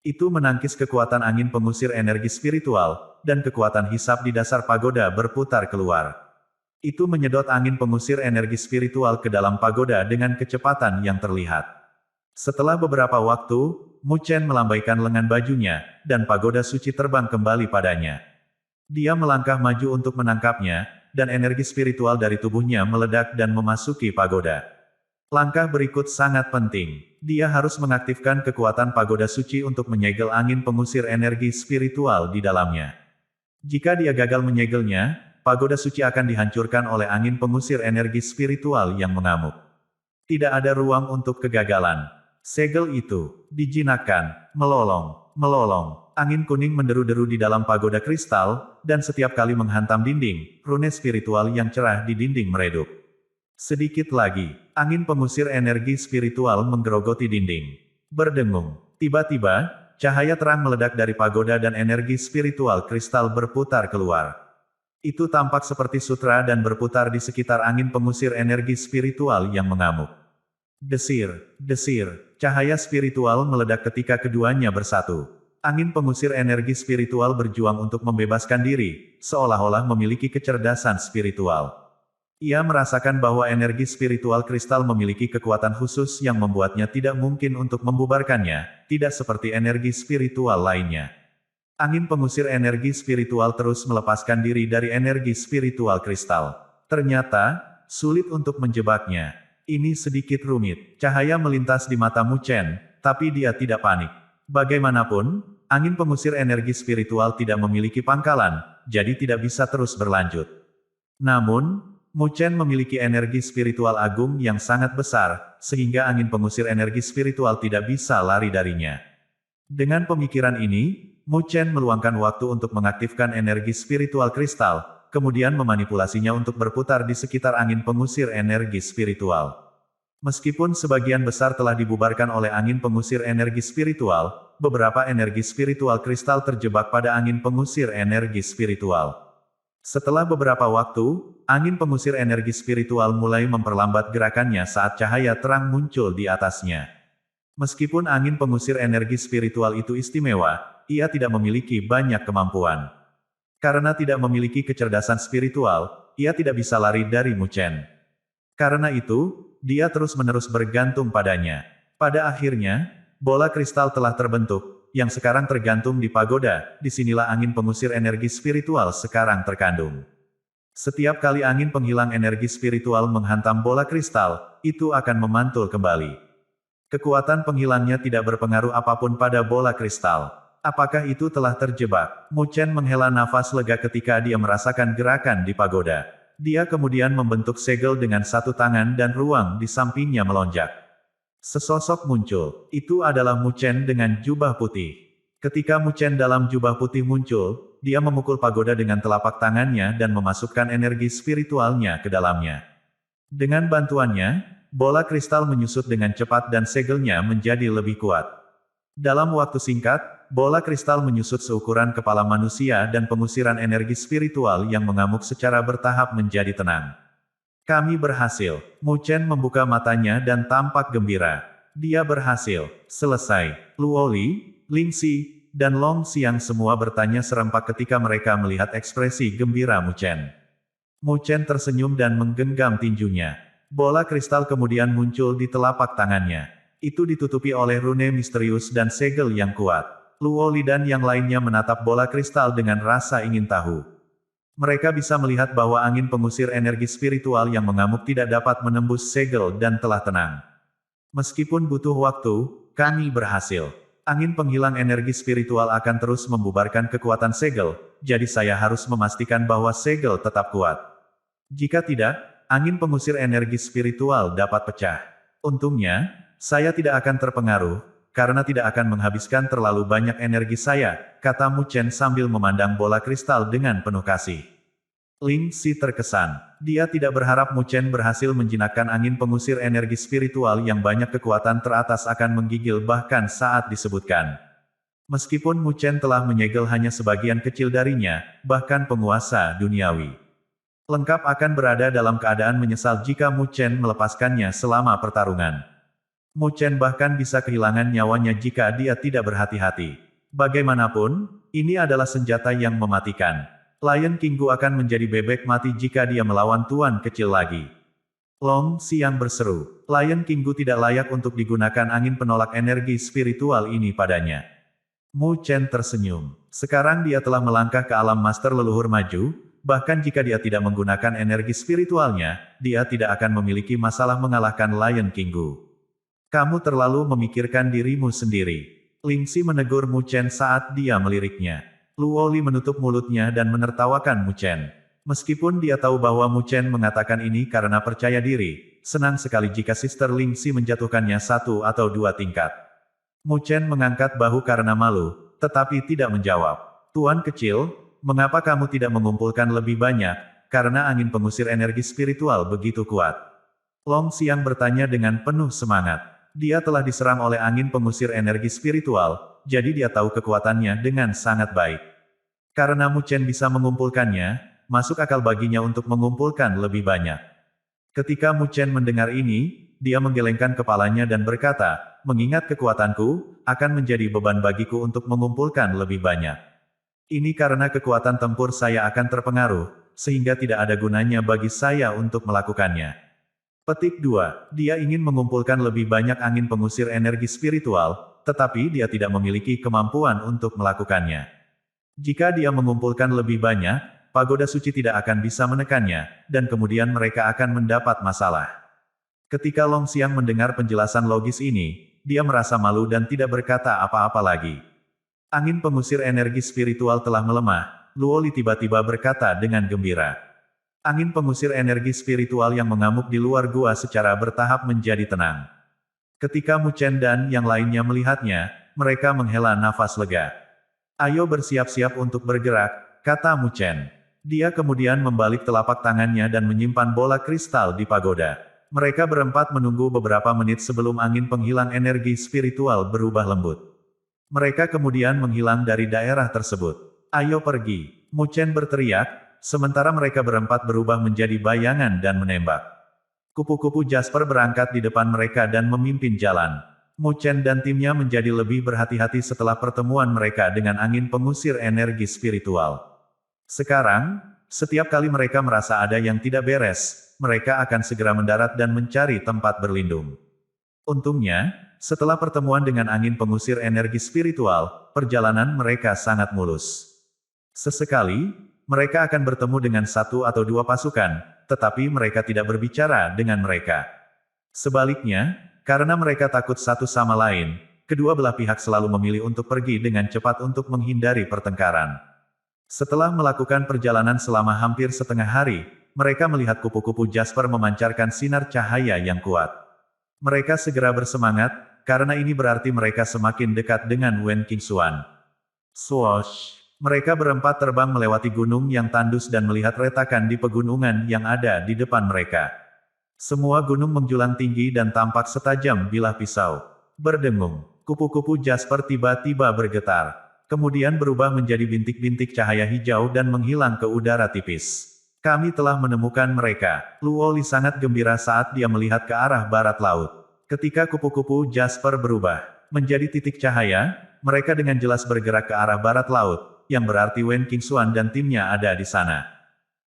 Itu menangkis kekuatan angin pengusir energi spiritual, dan kekuatan hisap di dasar pagoda berputar keluar. Itu menyedot angin pengusir energi spiritual ke dalam pagoda dengan kecepatan yang terlihat. Setelah beberapa waktu, Mu Chen melambaikan lengan bajunya, dan pagoda suci terbang kembali padanya. Dia melangkah maju untuk menangkapnya, dan energi spiritual dari tubuhnya meledak dan memasuki pagoda. Langkah berikut sangat penting. Dia harus mengaktifkan kekuatan pagoda suci untuk menyegel angin pengusir energi spiritual di dalamnya. Jika dia gagal menyegelnya, pagoda suci akan dihancurkan oleh angin pengusir energi spiritual yang mengamuk. Tidak ada ruang untuk kegagalan. Segel itu dijinakkan, melolong. Angin kuning menderu-deru di dalam pagoda kristal, dan setiap kali menghantam dinding, rune spiritual yang cerah di dinding meredup. Sedikit lagi, angin pengusir energi spiritual menggerogoti dinding. Berdengung. Tiba-tiba, cahaya terang meledak dari pagoda dan energi spiritual kristal berputar keluar. Itu tampak seperti sutra dan berputar di sekitar angin pengusir energi spiritual yang mengamuk. Desir. Cahaya spiritual meledak ketika keduanya bersatu. Angin pengusir energi spiritual berjuang untuk membebaskan diri, seolah-olah memiliki kecerdasan spiritual. Ia merasakan bahwa energi spiritual kristal memiliki kekuatan khusus yang membuatnya tidak mungkin untuk membubarkannya, tidak seperti energi spiritual lainnya. Angin pengusir energi spiritual terus melepaskan diri dari energi spiritual kristal. Ternyata, sulit untuk menjebaknya. Ini sedikit rumit. Cahaya melintas di mata Mu Chen, tapi dia tidak panik. Bagaimanapun, angin pengusir energi spiritual tidak memiliki pangkalan, jadi tidak bisa terus berlanjut. Namun, Mu Chen memiliki energi spiritual agung yang sangat besar, sehingga angin pengusir energi spiritual tidak bisa lari darinya. Dengan pemikiran ini, Mu Chen meluangkan waktu untuk mengaktifkan energi spiritual kristal, kemudian memanipulasinya untuk berputar di sekitar angin pengusir energi spiritual. Meskipun sebagian besar telah dibubarkan oleh angin pengusir energi spiritual, beberapa energi spiritual kristal terjebak pada angin pengusir energi spiritual. Setelah beberapa waktu, angin pengusir energi spiritual mulai memperlambat gerakannya saat cahaya terang muncul di atasnya. Meskipun angin pengusir energi spiritual itu istimewa, ia tidak memiliki banyak kemampuan. Karena tidak memiliki kecerdasan spiritual, ia tidak bisa lari dari Mu Chen. Karena itu, dia terus-menerus bergantung padanya. Pada akhirnya, bola kristal telah terbentuk, yang sekarang tergantung di pagoda. Disinilah angin pengusir energi spiritual sekarang terkandung. Setiap kali angin penghilang energi spiritual menghantam bola kristal, itu akan memantul kembali. Kekuatan penghilangnya tidak berpengaruh apapun pada bola kristal. Apakah itu telah terjebak? Mu Chen menghela nafas lega ketika dia merasakan gerakan di pagoda. Dia kemudian membentuk segel dengan satu tangan dan ruang di sampingnya melonjak. Sesosok muncul. Itu adalah Mu Chen dengan jubah putih. Ketika Mu Chen dalam jubah putih muncul, dia memukul pagoda dengan telapak tangannya dan memasukkan energi spiritualnya ke dalamnya. Dengan bantuannya, bola kristal menyusut dengan cepat dan segelnya menjadi lebih kuat. Dalam waktu singkat, bola kristal menyusut seukuran kepala manusia dan pengusiran energi spiritual yang mengamuk secara bertahap menjadi tenang. Kami berhasil. Mu Chen membuka matanya dan tampak gembira. Dia berhasil. Selesai. Luo Li, Ling Xi, dan Long Xiang semua bertanya serempak ketika mereka melihat ekspresi gembira Mu Chen. Mu Chen tersenyum dan menggenggam tinjunya. Bola kristal kemudian muncul di telapak tangannya. Itu ditutupi oleh rune misterius dan segel yang kuat. Luo Li dan yang lainnya menatap bola kristal dengan rasa ingin tahu. Mereka bisa melihat bahwa angin pengusir energi spiritual yang mengamuk tidak dapat menembus segel dan telah tenang. Meskipun butuh waktu, kami berhasil. Angin penghilang energi spiritual akan terus membubarkan kekuatan segel, jadi saya harus memastikan bahwa segel tetap kuat. Jika tidak, angin pengusir energi spiritual dapat pecah. Untungnya, saya tidak akan terpengaruh, karena tidak akan menghabiskan terlalu banyak energi saya, kata Mu Chen sambil memandang bola kristal dengan penuh kasih. Ling Xi terkesan. Dia tidak berharap Mu Chen berhasil menjinakkan angin pengusir energi spiritual yang banyak kekuatan teratas akan menggigil bahkan saat disebutkan. Meskipun Mu Chen telah menyegel hanya sebagian kecil darinya, bahkan penguasa duniawi lengkap akan berada dalam keadaan menyesal jika Mu Chen melepaskannya selama pertarungan. Mu Chen bahkan bisa kehilangan nyawanya jika dia tidak berhati-hati. Bagaimanapun, ini adalah senjata yang mematikan. Lion Kinggu akan menjadi bebek mati jika dia melawan tuan kecil lagi. Long Xiang berseru. Lion Kinggu tidak layak untuk digunakan angin penolak energi spiritual ini padanya. Mu Chen tersenyum. Sekarang dia telah melangkah ke alam master leluhur maju, bahkan jika dia tidak menggunakan energi spiritualnya, dia tidak akan memiliki masalah mengalahkan Lion Kinggu. Kamu terlalu memikirkan dirimu sendiri. Ling Xi menegur Mu Chen saat dia meliriknya. Luo Li menutup mulutnya dan menertawakan Mu Chen. Meskipun dia tahu bahwa Mu Chen mengatakan ini karena percaya diri, senang sekali jika Sister Ling Xi menjatuhkannya satu atau dua tingkat. Mu Chen mengangkat bahu karena malu, tetapi tidak menjawab. Tuan kecil, mengapa kamu tidak mengumpulkan lebih banyak, karena angin pengusir energi spiritual begitu kuat? Long Xiang bertanya dengan penuh semangat. Dia telah diserang oleh angin pengusir energi spiritual, jadi dia tahu kekuatannya dengan sangat baik. Karena Mu Chen bisa mengumpulkannya, masuk akal baginya untuk mengumpulkan lebih banyak. Ketika Mu Chen mendengar ini, dia menggelengkan kepalanya dan berkata, mengingat kekuatanku, akan menjadi beban bagiku untuk mengumpulkan lebih banyak. Ini karena kekuatan tempur saya akan terpengaruh, sehingga tidak ada gunanya bagi saya untuk melakukannya. Petik 2. Dia ingin mengumpulkan lebih banyak angin pengusir energi spiritual, tetapi dia tidak memiliki kemampuan untuk melakukannya. Jika dia mengumpulkan lebih banyak, pagoda suci tidak akan bisa menekannya, dan kemudian mereka akan mendapat masalah. Ketika Long Xiang mendengar penjelasan logis ini, dia merasa malu dan tidak berkata apa-apa lagi. Angin pengusir energi spiritual telah melemah, Luo Li tiba-tiba berkata dengan gembira. Angin pengusir energi spiritual yang mengamuk di luar gua secara bertahap menjadi tenang. Ketika Mu Chen dan yang lainnya melihatnya, mereka menghela nafas lega. Ayo bersiap-siap untuk bergerak, kata Mu Chen. Dia kemudian membalik telapak tangannya dan menyimpan bola kristal di pagoda. Mereka berempat menunggu beberapa menit sebelum angin penghilang energi spiritual berubah lembut. Mereka kemudian menghilang dari daerah tersebut. Ayo pergi, Mu Chen berteriak, sementara mereka berempat berubah menjadi bayangan dan menembak. Kupu-kupu Jasper berangkat di depan mereka dan memimpin jalan. Mu Chen dan timnya menjadi lebih berhati-hati setelah pertemuan mereka dengan angin pengusir energi spiritual. Sekarang, setiap kali mereka merasa ada yang tidak beres, mereka akan segera mendarat dan mencari tempat berlindung. Untungnya, setelah pertemuan dengan angin pengusir energi spiritual, perjalanan mereka sangat mulus. Sesekali, mereka akan bertemu dengan satu atau dua pasukan, tetapi mereka tidak berbicara dengan mereka. Sebaliknya, karena mereka takut satu sama lain, kedua belah pihak selalu memilih untuk pergi dengan cepat untuk menghindari pertengkaran. Setelah melakukan perjalanan selama hampir setengah hari, mereka melihat kupu-kupu Jasper memancarkan sinar cahaya yang kuat. Mereka segera bersemangat, karena ini berarti mereka semakin dekat dengan Wen Qingxuan. Swoosh! Mereka berempat terbang melewati gunung yang tandus dan melihat retakan di pegunungan yang ada di depan mereka. Semua gunung menjulang tinggi dan tampak setajam bilah pisau. Berdengung, kupu-kupu Jasper tiba-tiba bergetar. Kemudian berubah menjadi bintik-bintik cahaya hijau dan menghilang ke udara tipis. Kami telah menemukan mereka. Luoli sangat gembira saat dia melihat ke arah barat laut. Ketika kupu-kupu Jasper berubah menjadi titik cahaya, mereka dengan jelas bergerak ke arah barat laut, yang berarti Wen Qingxuan dan timnya ada di sana.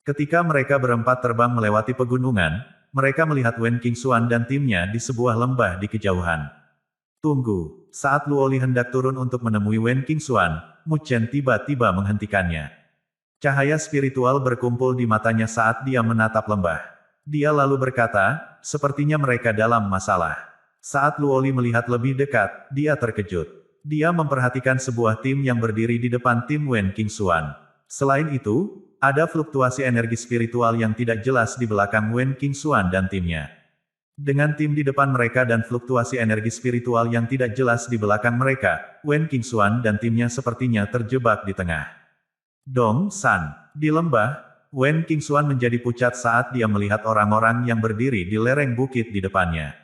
Ketika mereka berempat terbang melewati pegunungan, mereka melihat Wen Qingxuan dan timnya di sebuah lembah di kejauhan. Tunggu, saat Luoli hendak turun untuk menemui Wen Qingxuan, Mu Chen tiba-tiba menghentikannya. Cahaya spiritual berkumpul di matanya saat dia menatap lembah. Dia lalu berkata, sepertinya mereka dalam masalah. Saat Luoli melihat lebih dekat, dia terkejut. Dia memperhatikan sebuah tim yang berdiri di depan tim Wen Qingxuan. Selain itu, ada fluktuasi energi spiritual yang tidak jelas di belakang Wen Qingxuan dan timnya. Dengan tim di depan mereka dan fluktuasi energi spiritual yang tidak jelas di belakang mereka, Wen Qingxuan dan timnya sepertinya terjebak di tengah. Dong San. Di lembah, Wen Qingxuan menjadi pucat saat dia melihat orang-orang yang berdiri di lereng bukit di depannya.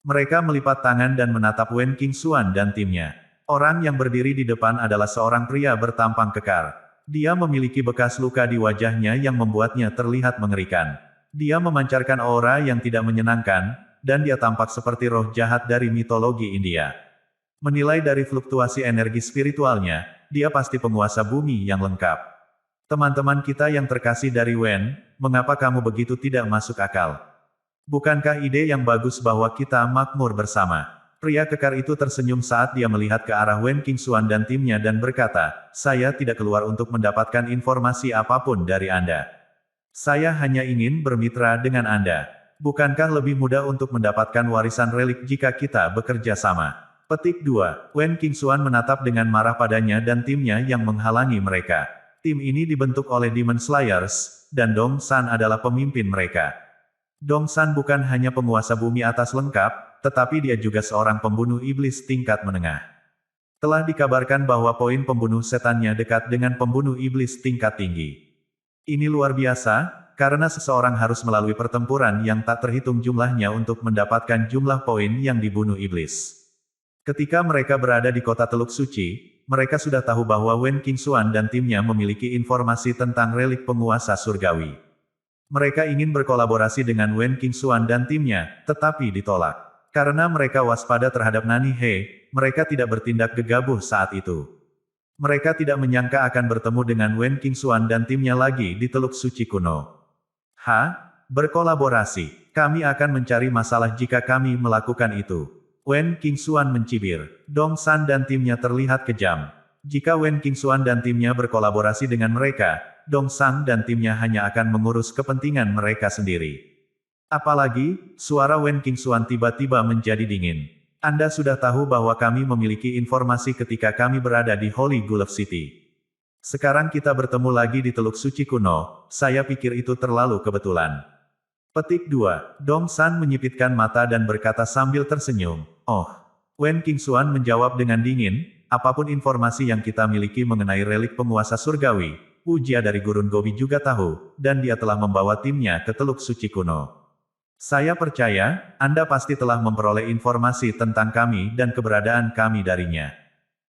Mereka melipat tangan dan menatap Wen Qingxuan dan timnya. Orang yang berdiri di depan adalah seorang pria bertampang kekar. Dia memiliki bekas luka di wajahnya yang membuatnya terlihat mengerikan. Dia memancarkan aura yang tidak menyenangkan, dan dia tampak seperti roh jahat dari mitologi India. Menilai dari fluktuasi energi spiritualnya, dia pasti penguasa bumi yang lengkap. Teman-teman kita yang terkasih dari Wen, mengapa kamu begitu tidak masuk akal? Bukankah ide yang bagus bahwa kita makmur bersama? Pria kekar itu tersenyum saat dia melihat ke arah Wen Qingxuan dan timnya dan berkata, saya tidak keluar untuk mendapatkan informasi apapun dari Anda. Saya hanya ingin bermitra dengan Anda. Bukankah lebih mudah untuk mendapatkan warisan relik jika kita bekerja sama? Petik 2. Wen Qingxuan menatap dengan marah padanya dan timnya yang menghalangi mereka. Tim ini dibentuk oleh Demon Slayers, dan Dong San adalah pemimpin mereka. Dong San bukan hanya penguasa bumi atas lengkap, tetapi dia juga seorang pembunuh iblis tingkat menengah. Telah dikabarkan bahwa poin pembunuh setannya dekat dengan pembunuh iblis tingkat tinggi. Ini luar biasa, karena seseorang harus melalui pertempuran yang tak terhitung jumlahnya untuk mendapatkan jumlah poin yang dibunuh iblis. Ketika mereka berada di kota Teluk Suci, mereka sudah tahu bahwa Wen Qingxuan dan timnya memiliki informasi tentang relik penguasa surgawi. Mereka ingin berkolaborasi dengan Wen Qingxuan dan timnya, tetapi ditolak. Karena mereka waspada terhadap Nani He, mereka tidak bertindak gegabah saat itu. Mereka tidak menyangka akan bertemu dengan Wen Qingxuan dan timnya lagi di Teluk Suci kuno. Berkolaborasi. Kami akan mencari masalah jika kami melakukan itu. Wen Qingxuan mencibir. Dong San dan timnya terlihat kejam. Jika Wen Qingxuan dan timnya berkolaborasi dengan mereka, Dong San dan timnya hanya akan mengurus kepentingan mereka sendiri. Apalagi, suara Wen Qingxuan tiba-tiba menjadi dingin. Anda sudah tahu bahwa kami memiliki informasi ketika kami berada di Holy Gulf City. Sekarang kita bertemu lagi di Teluk Suci kuno, saya pikir itu terlalu kebetulan. Petik 2. Dong San menyipitkan mata dan berkata sambil tersenyum, oh. Wen Qingxuan menjawab dengan dingin, apapun informasi yang kita miliki mengenai relik penguasa surgawi, Wu Jia dari Gurun Gobi juga tahu, dan dia telah membawa timnya ke Teluk Suci kuno. Saya percaya, Anda pasti telah memperoleh informasi tentang kami dan keberadaan kami darinya.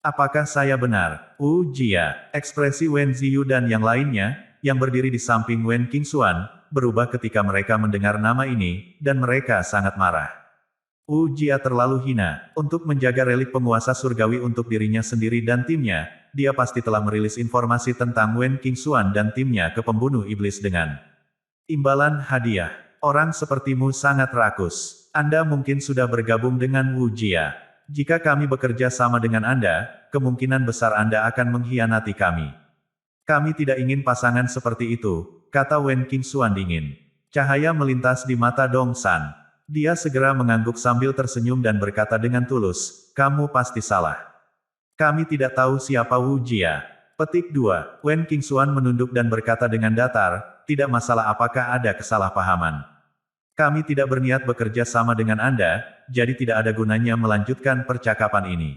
Apakah saya benar? Wu Jia, ekspresi Wen Ziyu dan yang lainnya, yang berdiri di samping Wen Qingxuan, berubah ketika mereka mendengar nama ini, dan mereka sangat marah. Wu Jia terlalu hina, untuk menjaga relik penguasa surgawi untuk dirinya sendiri dan timnya, dia pasti telah merilis informasi tentang Wen Qingxuan dan timnya ke pembunuh iblis dengan imbalan hadiah. Orang sepertimu sangat rakus. Anda mungkin sudah bergabung dengan Wu Jia. Jika kami bekerja sama dengan Anda, kemungkinan besar Anda akan mengkhianati kami. Kami tidak ingin pasangan seperti itu, kata Wen Qingxuan dingin. Cahaya melintas di mata Dong San. Dia segera mengangguk sambil tersenyum dan berkata dengan tulus, kamu pasti salah. Kami tidak tahu siapa Wu Jia. Petik 2. Wen Qingxuan menunduk dan berkata dengan datar, tidak masalah apakah ada kesalahpahaman. Kami tidak berniat bekerja sama dengan Anda, jadi tidak ada gunanya melanjutkan percakapan ini.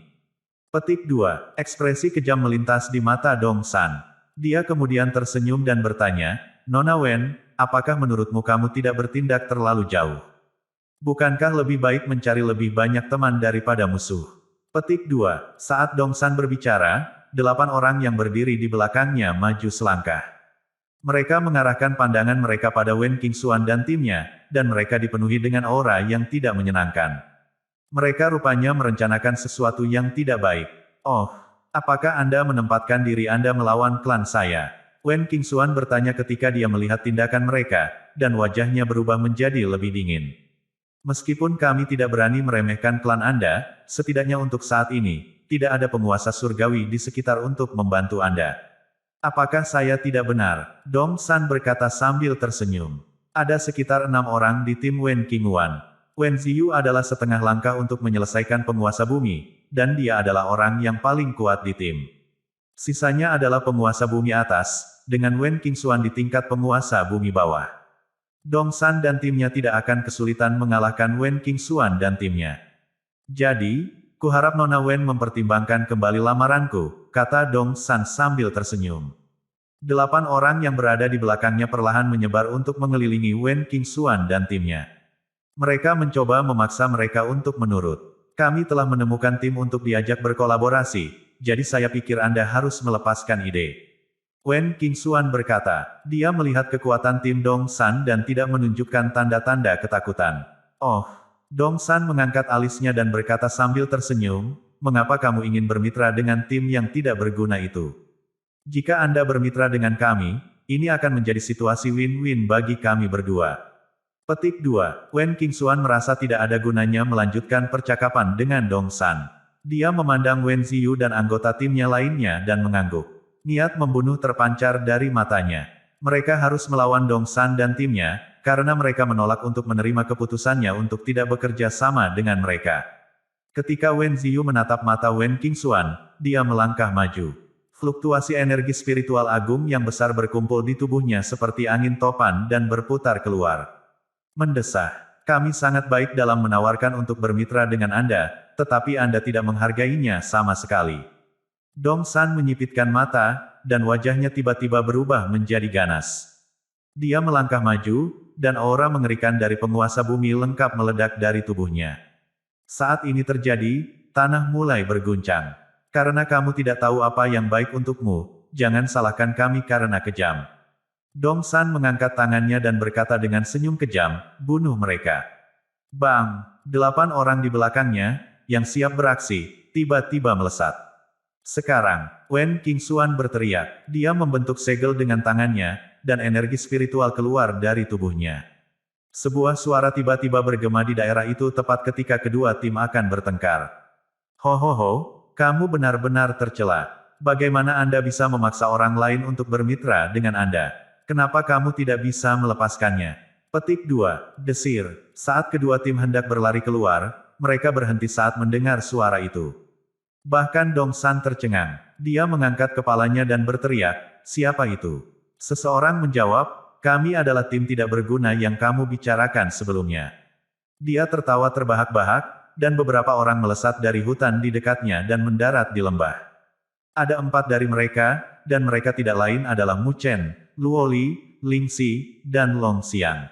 Petik 2. Ekspresi kejam melintas di mata Dong San. Dia kemudian tersenyum dan bertanya, Nona Wen, apakah menurutmu kamu tidak bertindak terlalu jauh? Bukankah lebih baik mencari lebih banyak teman daripada musuh? Petik 2. Saat Dong San berbicara, 8 orang yang berdiri di belakangnya maju selangkah. Mereka mengarahkan pandangan mereka pada Wen Qingxuan dan timnya, dan mereka dipenuhi dengan aura yang tidak menyenangkan. Mereka rupanya merencanakan sesuatu yang tidak baik. Oh, apakah Anda menempatkan diri Anda melawan klan saya? Wen Qingxuan bertanya ketika dia melihat tindakan mereka, dan wajahnya berubah menjadi lebih dingin. Meskipun kami tidak berani meremehkan klan Anda, setidaknya untuk saat ini, tidak ada penguasa surgawi di sekitar untuk membantu Anda. Apakah saya tidak benar? Dong San berkata sambil tersenyum. Ada sekitar 6 orang di tim Wen Qingxuan. Wen Ziyu adalah setengah langkah untuk menyelesaikan penguasa bumi, dan dia adalah orang yang paling kuat di tim. Sisanya adalah penguasa bumi atas, dengan Wen Qingxuan di tingkat penguasa bumi bawah. Dong San dan timnya tidak akan kesulitan mengalahkan Wen Qingxuan dan timnya. Jadi, kuharap Nona Wen mempertimbangkan kembali lamaranku, kata Dong San sambil tersenyum. 8 orang yang berada di belakangnya perlahan menyebar untuk mengelilingi Wen Qingxuan dan timnya. Mereka mencoba memaksa mereka untuk menurut. Kami telah menemukan tim untuk diajak berkolaborasi, jadi saya pikir Anda harus melepaskan ide. Wen Qingxuan berkata, dia melihat kekuatan tim Dong San dan tidak menunjukkan tanda-tanda ketakutan. Oh, Dong San mengangkat alisnya dan berkata sambil tersenyum, mengapa kamu ingin bermitra dengan tim yang tidak berguna itu? Jika Anda bermitra dengan kami, ini akan menjadi situasi win-win bagi kami berdua. Petik 2. Wen Qingxuan merasa tidak ada gunanya melanjutkan percakapan dengan Dong San. Dia memandang Wen Ziyu dan anggota timnya lainnya dan mengangguk. Niat membunuh terpancar dari matanya. Mereka harus melawan Dong San dan timnya, karena mereka menolak untuk menerima keputusannya untuk tidak bekerja sama dengan mereka. Ketika Wen Ziyu menatap mata Wen Qingxuan, dia melangkah maju. Fluktuasi energi spiritual agung yang besar berkumpul di tubuhnya seperti angin topan dan berputar keluar. Mendesah, kami sangat baik dalam menawarkan untuk bermitra dengan Anda, tetapi Anda tidak menghargainya sama sekali. Dong San menyipitkan mata, dan wajahnya tiba-tiba berubah menjadi ganas. Dia melangkah maju, dan aura mengerikan dari penguasa bumi lengkap meledak dari tubuhnya. Saat ini terjadi, tanah mulai berguncang. Karena kamu tidak tahu apa yang baik untukmu, jangan salahkan kami karena kejam. Dong San mengangkat tangannya dan berkata dengan senyum kejam, bunuh mereka. Bang! 8 orang di belakangnya, yang siap beraksi, tiba-tiba melesat. Sekarang, Wen Qingxuan berteriak, dia membentuk segel dengan tangannya, dan energi spiritual keluar dari tubuhnya. Sebuah suara tiba-tiba bergema di daerah itu tepat ketika kedua tim akan bertengkar. Ho, kamu benar-benar tercela. Bagaimana Anda bisa memaksa orang lain untuk bermitra dengan Anda? Kenapa kamu tidak bisa melepaskannya? Petik 2. Desir. Saat kedua tim hendak berlari keluar, mereka berhenti saat mendengar suara itu. Bahkan Dong San tercengang. Dia mengangkat kepalanya dan berteriak, siapa itu? Seseorang menjawab, kami adalah tim tidak berguna yang kamu bicarakan sebelumnya. Dia tertawa terbahak-bahak, dan beberapa orang melesat dari hutan di dekatnya dan mendarat di lembah. Ada 4 dari mereka, dan mereka tidak lain adalah Mu Chen, Luo Li, Ling Xi, dan Long Xiang.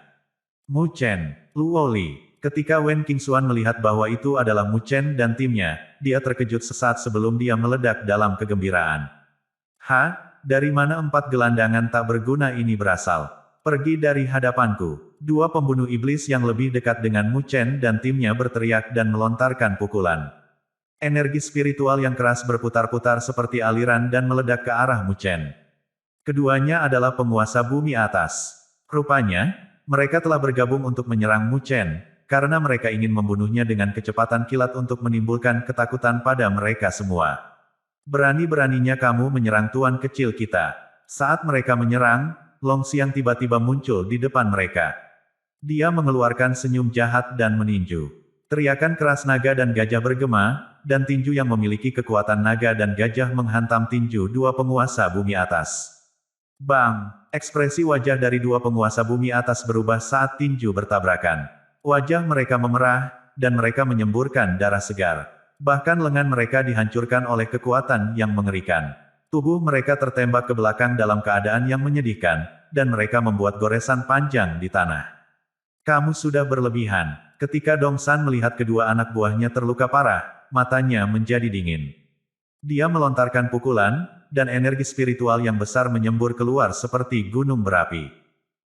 Mu Chen, Luo Li. Ketika Wen Qingxuan melihat bahwa itu adalah Mu Chen dan timnya, dia terkejut sesaat sebelum dia meledak dalam kegembiraan. Dari mana 4 gelandangan tak berguna ini berasal? Pergi dari hadapanku. 2 pembunuh iblis yang lebih dekat dengan Mu Chen dan timnya berteriak dan melontarkan pukulan. Energi spiritual yang keras berputar-putar seperti aliran dan meledak ke arah Mu Chen. Keduanya adalah penguasa bumi atas. Rupanya, mereka telah bergabung untuk menyerang Mu Chen, karena mereka ingin membunuhnya dengan kecepatan kilat untuk menimbulkan ketakutan pada mereka semua. Berani-beraninya kamu menyerang tuan kecil kita. Saat mereka menyerang, Long Xiang tiba-tiba muncul di depan mereka. Dia mengeluarkan senyum jahat dan meninju. Teriakan keras naga dan gajah bergema, dan tinju yang memiliki kekuatan naga dan gajah menghantam tinju dua penguasa bumi atas. Bang! Ekspresi wajah dari dua penguasa bumi atas berubah saat tinju bertabrakan. Wajah mereka memerah, dan mereka menyemburkan darah segar. Bahkan lengan mereka dihancurkan oleh kekuatan yang mengerikan. Tubuh mereka tertembak ke belakang dalam keadaan yang menyedihkan, dan mereka membuat goresan panjang di tanah. Kamu sudah berlebihan. Ketika Dong San melihat kedua anak buahnya terluka parah, matanya menjadi dingin. Dia melontarkan pukulan, dan energi spiritual yang besar menyembur keluar seperti gunung berapi.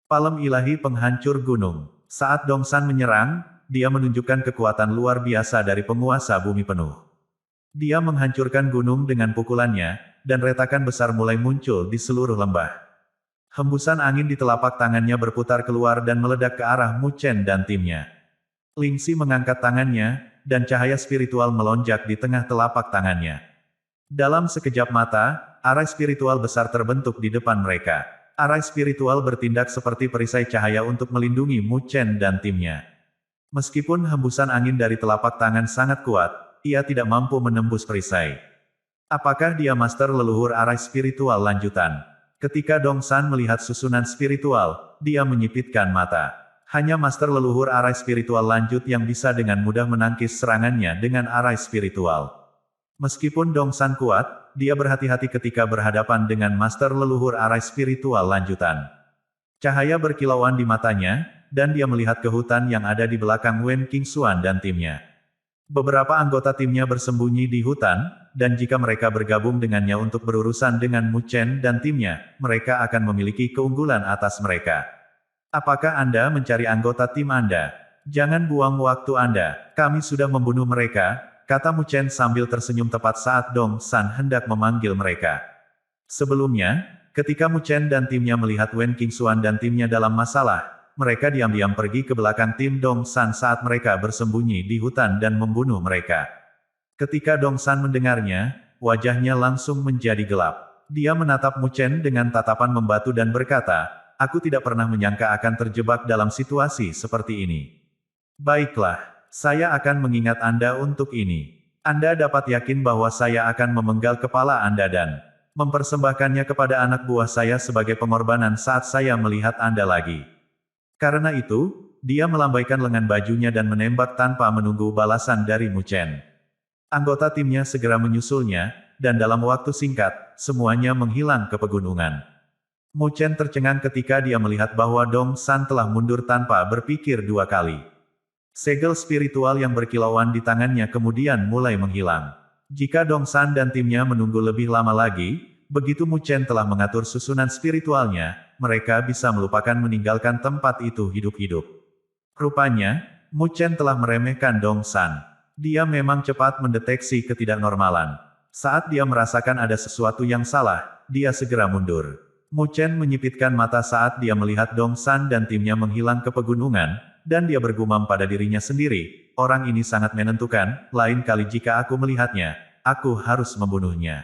Palem ilahi penghancur gunung. Saat Dong San menyerang, dia menunjukkan kekuatan luar biasa dari penguasa bumi penuh. Dia menghancurkan gunung dengan pukulannya, dan retakan besar mulai muncul di seluruh lembah. Hembusan angin di telapak tangannya berputar keluar dan meledak ke arah Mu Chen dan timnya. Lingxi mengangkat tangannya, dan cahaya spiritual melonjak di tengah telapak tangannya. Dalam sekejap mata, arai spiritual besar terbentuk di depan mereka. Arai spiritual bertindak seperti perisai cahaya untuk melindungi Mu Chen dan timnya. Meskipun hembusan angin dari telapak tangan sangat kuat, ia tidak mampu menembus perisai. Apakah dia master leluhur arai spiritual lanjutan? Ketika Dong San melihat susunan spiritual, dia menyipitkan mata. Hanya master leluhur arai spiritual lanjut yang bisa dengan mudah menangkis serangannya dengan arai spiritual. Meskipun Dong San kuat, dia berhati-hati ketika berhadapan dengan master leluhur arai spiritual lanjutan. Cahaya berkilauan di matanya, dan dia melihat ke hutan yang ada di belakang Wen Qingxuan dan timnya. Beberapa anggota timnya bersembunyi di hutan, dan jika mereka bergabung dengannya untuk berurusan dengan Mu Chen dan timnya, mereka akan memiliki keunggulan atas mereka. Apakah Anda mencari anggota tim Anda? Jangan buang waktu Anda, kami sudah membunuh mereka, kata Mu Chen sambil tersenyum tepat saat Dong San hendak memanggil mereka. Sebelumnya, ketika Mu Chen dan timnya melihat Wen Qingxuan dan timnya dalam masalah, mereka diam-diam pergi ke belakang tim Dong San saat mereka bersembunyi di hutan dan membunuh mereka. Ketika Dong San mendengarnya, wajahnya langsung menjadi gelap. Dia menatap Mu Chen dengan tatapan membatu dan berkata, "Aku tidak pernah menyangka akan terjebak dalam situasi seperti ini. Baiklah, saya akan mengingat Anda untuk ini. Anda dapat yakin bahwa saya akan memenggal kepala Anda dan mempersembahkannya kepada anak buah saya sebagai pengorbanan saat saya melihat Anda lagi." Karena itu, dia melambaikan lengan bajunya dan menembak tanpa menunggu balasan dari Mu Chen. Anggota timnya segera menyusulnya, dan dalam waktu singkat, semuanya menghilang ke pegunungan. Mu Chen tercengang ketika dia melihat bahwa Dong San telah mundur tanpa berpikir dua kali. Segel spiritual yang berkilauan di tangannya kemudian mulai menghilang. Jika Dong San dan timnya menunggu lebih lama lagi, begitu Mu Chen telah mengatur susunan spiritualnya, mereka bisa melupakan meninggalkan tempat itu hidup-hidup. Rupanya, Mu Chen telah meremehkan Dong San. Dia memang cepat mendeteksi ketidaknormalan. Saat dia merasakan ada sesuatu yang salah, dia segera mundur. Mu Chen menyipitkan mata saat dia melihat Dong San dan timnya menghilang ke pegunungan, dan dia bergumam pada dirinya sendiri, orang ini sangat menentukan, lain kali jika aku melihatnya, aku harus membunuhnya.